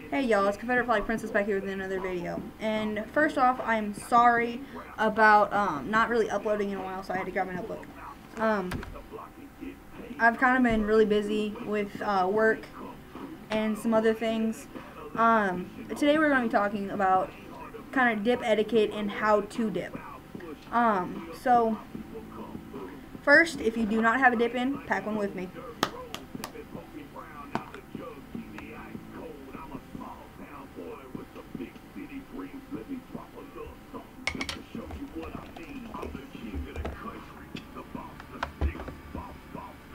Hey y'all, it's Confederate Flag Princess back here with another video. And first off, I'm sorry about not really uploading in a while, so I had to grab my notebook. I've kind of been really busy with work and some other things. Today we're going to be talking about kind of dip etiquette and how to dip. So first, if you do not have a dip in, pack one with me.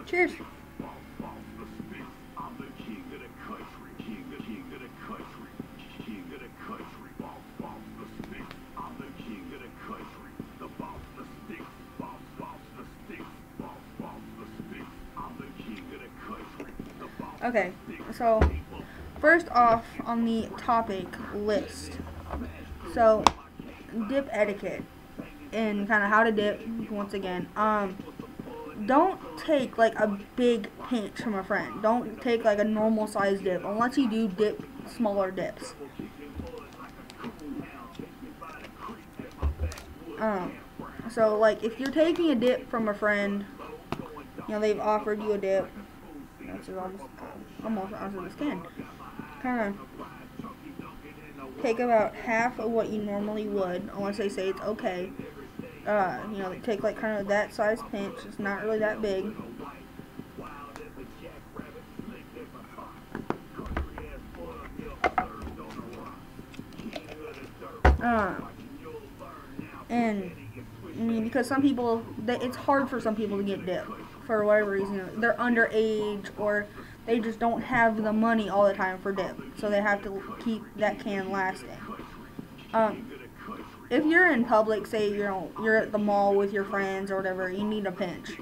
Cheers. Okay, so first off on the topic list, so dip etiquette and kind of how to dip once again. Don't take like a big pinch from a friend. Don't take like a normal size dip unless you do dip smaller dips. So like if you're taking a dip from a friend, you know, they've offered you a dip. This is almost out of this can. Kind of take about half of what you normally would, unless they say it's okay. You know, take like kind of that size pinch. It's not really that big. And I mean, because some people, it's hard for some people to get dip for whatever reason. They're underage or they just don't have the money all the time for dip, so they have to keep that can lasting. If you're in public, say you're at the mall with your friends or whatever, you need a pinch,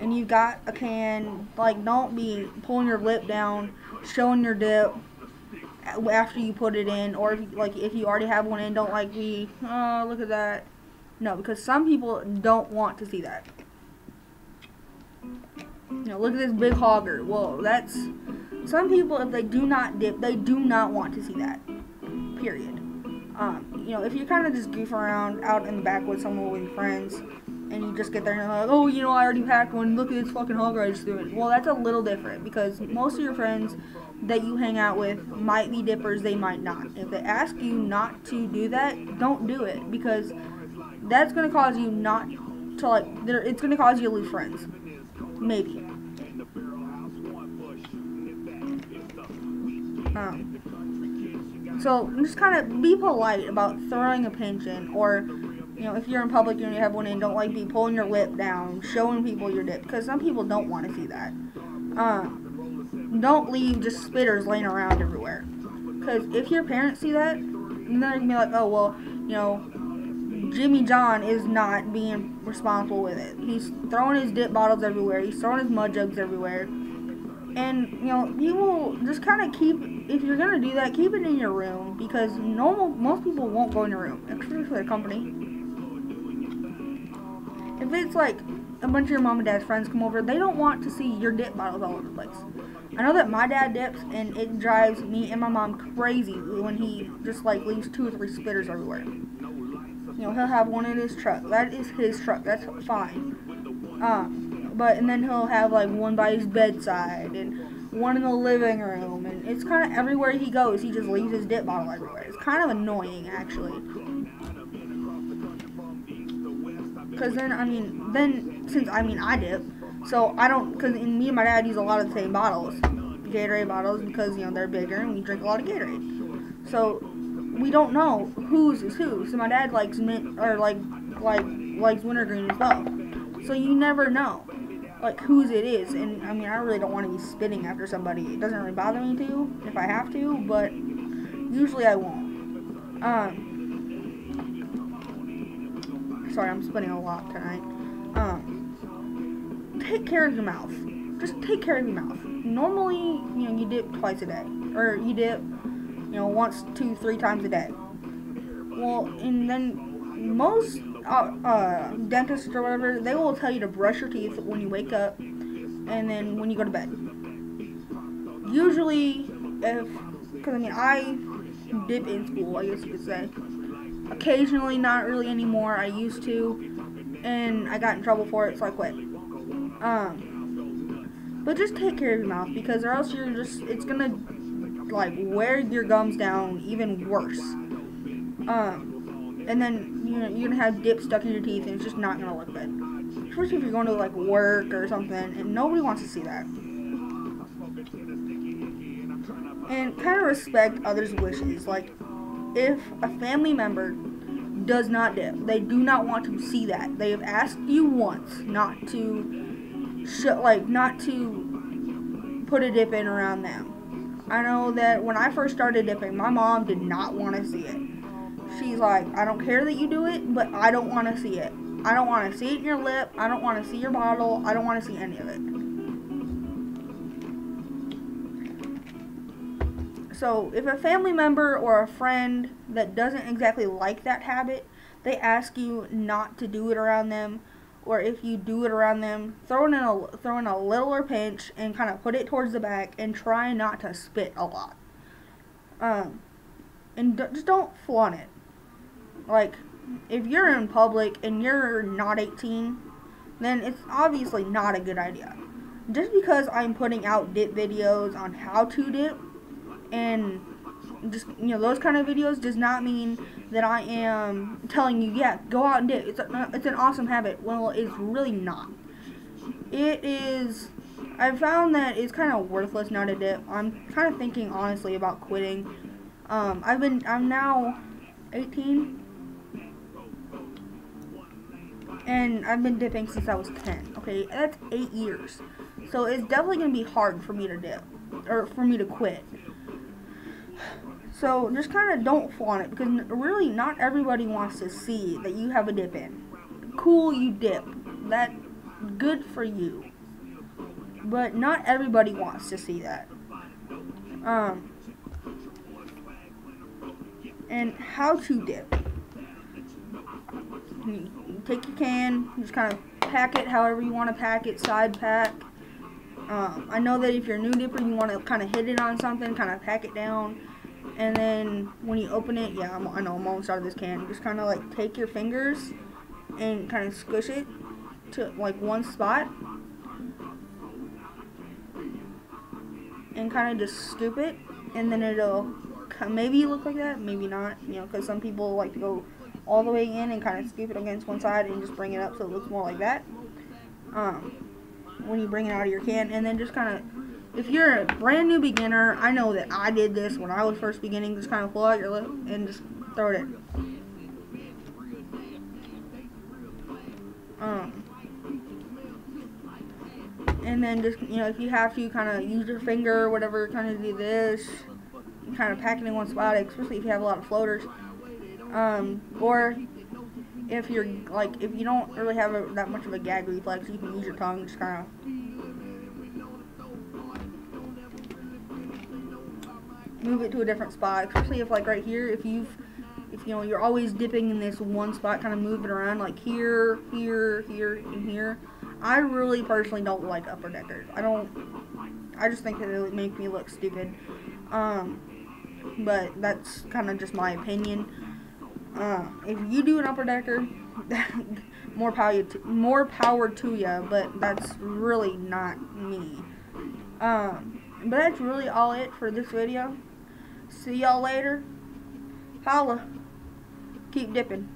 and you got a can, like don't be pulling your lip down, showing your dip after you put it in, or if you already have one in, don't like be, oh look at that. No, because some people don't want to see that. You know, look at this big hogger. Whoa, that's some people. If they do not dip, they do not want to see that. Period. You know, if you kind of just goof around out in the backwoods somewhere with your friends, and you just get there and you're like, oh, you know, I already packed one. Look at this fucking hogger I just threw it. Well, that's a little different because most of your friends that you hang out with might be dippers. They might not. If they ask you not to do that, don't do it because that's going to cause you not to like. It's going to cause you to lose friends. Maybe. So just kind of be polite about throwing a pinch in, or you know, if you're in public and you have one in, don't like be pulling your lip down, showing people your dip, because some people don't want to see that. Don't leave just spitters laying around everywhere, because if your parents see that, then they're gonna be like, oh well, you know, Jimmy John is not being responsible with it. He's throwing his dip bottles everywhere. He's throwing his mud jugs everywhere. And, you know, people just kind of keep, if you're going to do that, keep it in your room. Because most people won't go in your room, especially for their company. If it's like a bunch of your mom and dad's friends come over, they don't want to see your dip bottles all over the place. I know that my dad dips, and it drives me and my mom crazy when he just like leaves 2 or 3 spitters everywhere. You know, he'll have one in his truck. That is his truck. That's fine. And then he'll have like one by his bedside and one in the living room, and it's kind of everywhere he goes. He just leaves his dip bottle everywhere. It's kind of annoying, actually. Because since I dip, so I don't. Because me and my dad use a lot of the same bottles, Gatorade bottles, because you know they're bigger and we drink a lot of Gatorade. So we don't know whose is who. So my dad likes mint or likes wintergreen as well. So you never know like whose it is, and I mean I really don't want to be spitting after somebody. It doesn't really bother me to if I have to, but usually I won't. Sorry, I'm spitting a lot tonight. Take care of your mouth. Just take care of your mouth. Normally, you know, you dip twice a day, or you dip, you know, once, 2, 3 times a day. Well, and then most dentists or whatever, they will tell you to brush your teeth when you wake up and then when you go to bed. Usually, because I mean, I dip in school, I guess you could say. Occasionally, not really anymore. I used to, and I got in trouble for it, so I quit. But just take care of your mouth, because or else it's gonna like wear your gums down even worse. And then you're gonna have dip stuck in your teeth, and it's just not gonna look good. Especially if you're going to like work or something, and nobody wants to see that. And kind of respect others' wishes. Like, if a family member does not dip, they do not want to see that. They have asked you once not to not to put a dip in around them. I know that when I first started dipping, my mom did not want to see it. She's like, I don't care that you do it, but I don't want to see it. I don't want to see it in your lip. I don't want to see your bottle. I don't want to see any of it. So if a family member or a friend that doesn't exactly like that habit, they ask you not to do it around them, or if you do it around them, throw in a littler pinch and kind of put it towards the back and try not to spit a lot. And just don't flaunt it. Like, if you're in public and you're not 18, then it's obviously not a good idea. Just because I'm putting out dip videos on how to dip, and just, those kind of videos does not mean that I am telling you, yeah, go out and dip. It's an awesome habit. Well, it's really not. It is. I've found that it's kind of worthless now to dip. I'm kind of thinking honestly about quitting. I'm now 18, and I've been dipping since I was 10. Okay, that's 8 years. So it's definitely gonna be hard for me to dip, or for me to quit. So just kind of don't flaunt it, because really not everybody wants to see that you have a dip in. Cool, you dip. That's good for you. But not everybody wants to see that. And how to dip. You take your can, just kind of pack it however you want to pack it, side pack. I know that if you're a new dipper, you want to kind of hit it on something, kind of pack it down. And then when you open it, I know I'm almost out of this can. You just kind of like take your fingers and kind of squish it to like one spot. And kind of just scoop it. And then it'll maybe look like that, maybe not. Because some people like to go all the way in and kind of scoop it against one side and just bring it up so it looks more like that. When you bring it out of your can, and then just kind of, if you're a brand new beginner, I know that I did this when I was first beginning, just kind of pull out your lip and just throw it in. And then just, if you have to, kind of use your finger or whatever, kind of do this, kind of pack it in one spot, especially if you have a lot of floaters. Or if you're, like, if you don't really have that much of a gag reflex, you can use your tongue, just kind of move it to a different spot, especially if, like, right here, if you're always dipping in this one spot, kind of move it around, like here, here, here, and here. I really personally don't like upper deckers. I just think that it would make me look stupid. But that's kind of just my opinion. If you do an upper decker, more power to you, but that's really not me. But that's really all it for this video. See y'all later. Holla. Keep dipping.